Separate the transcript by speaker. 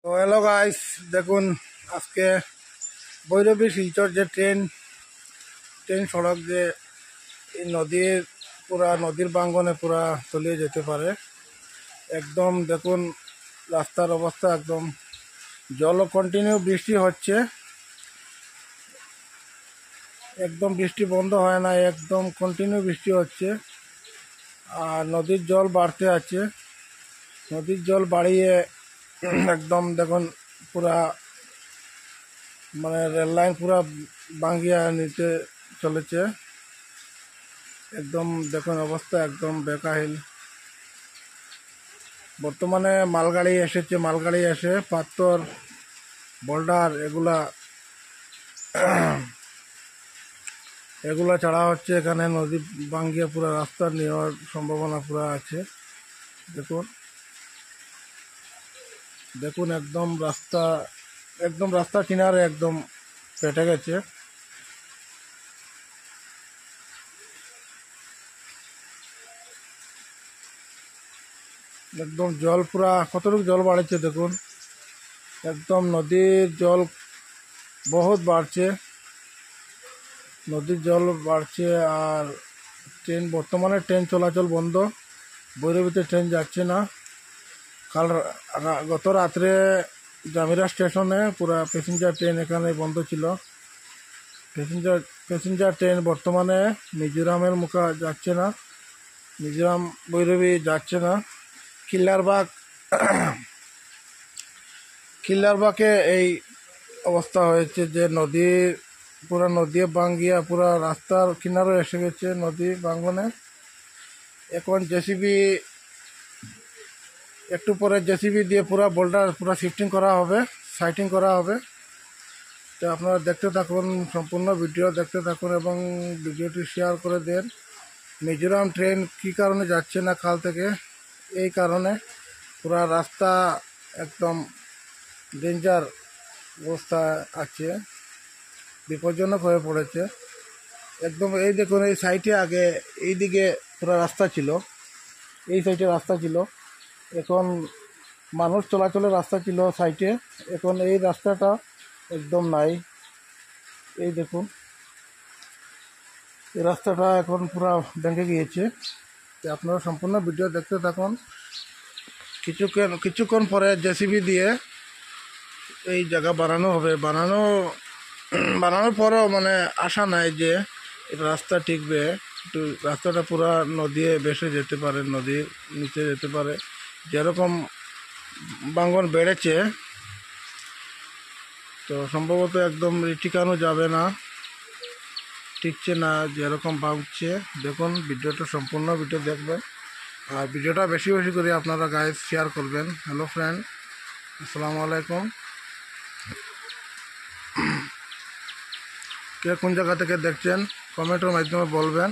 Speaker 1: তো hello guys, দেখুন আজকে ভৈরবী শিলচর যে ট্রেন সড়ক যে এই নদীর বাঙ্গনে পুরা তলিয়ে যেতে পারে। একদম দেখুন রাস্তার অবস্থা, একদম জলও কন্টিনিউ বৃষ্টি হচ্ছে, একদম বৃষ্টি বন্ধ হয় না, একদম কন্টিনিউ বৃষ্টি হচ্ছে। আর নদীর জল বাড়তে আছে, নদীর জল বাড়িয়ে একদম দেখুন পুরা মানে রেল লাইন পুরা ভাঙ্গিয়া নিতে চলেছে। একদম দেখুন অবস্থা একদম বেকাহিল। বর্তমানে মালগাড়ি এসে পাথর বোল্ডার এগুলা ছাড়া হচ্ছে। এখানে নদী ভাঙ্গিয়া পুরা রাস্তা নেওয়ার সম্ভাবনা পুরা আছে। দেখুন একদম রাস্তা কিনারে একদম পেটে গেছে। একদম জল পুরা কতটুকু জল বাড়ছে দেখুন, একদম নদীর জল বহুত বাড়ছে, আর বর্তমানে ট্রেন চলাচল বন্ধ। ভৈরবীতে ট্রেন যাচ্ছে না। গত রাত্রে জামিরা স্টেশনে পুরা প্যাসেঞ্জার ট্রেন এখানে বন্ধ ছিল। প্যাসেঞ্জার ট্রেন বর্তমানে মিজোরামের মুখে যাচ্ছে না, মিজোরাম ভৈরবী যাচ্ছে না। কিল্লারবাগে এই অবস্থা হয়েছে যে নদী ভাঙ্গিয়া পুরা রাস্তার কিনারে এসে গেছে নদী ভাঙ্গনে। এখন একটু পরে জেসিবি দিয়ে পুরা বোল্ডার পুরা সাইটিং করা হবে। তো আপনারা দেখতে থাকুন, সম্পূর্ণ ভিডিও দেখতে থাকুন এবং ভিডিওটি শেয়ার করে দেন। মিজোরাম ট্রেন কী কারণে যাচ্ছে না কাল থেকে, এই কারণে পুরা রাস্তা একদম ডেঞ্জার অবস্থা আছে, বিপজ্জনক হয়ে পড়েছে। একদম এই দেখুন, এই সাইডে আগে এইদিকে পুরো রাস্তা ছিল, এই সাইডে রাস্তা ছিল, এখন মানুষ চলাচলের রাস্তা ছিল সাইডে, এখন এই রাস্তাটা একদম নাই। এই দেখুন এই রাস্তাটা এখন পুরো ভেঙে গিয়েছে। আপনারা সম্পূর্ণ ভিডিও দেখতে থাকুন। কিছুক্ষণ পরে জেসিবি দিয়ে এই জায়গা বানানো হবে। বানানোর পরেও মানে আশা নাই যে এটা রাস্তা টিকবে। একটু রাস্তাটা পুরা নদী ভেসে যেতে পারে, নদীর নিচে যেতে পারে। যেরকম ভাঙ্গন বেড়েছে, তো সম্ভবত একদম টিকানো যাবে না, টিকছে না যেরকম ভাবছে। দেখুন ভিডিওটা সম্পূর্ণ ভিডিও দেখবেন, আর ভিডিওটা বেশি বেশি করে আপনারা গাইজ শেয়ার করবেন। হ্যালো ফ্রেন্ড, আসসালামু আলাইকুম। কে কোন জায়গা থেকে দেখছেন কমেন্টের মাধ্যমে বলবেন।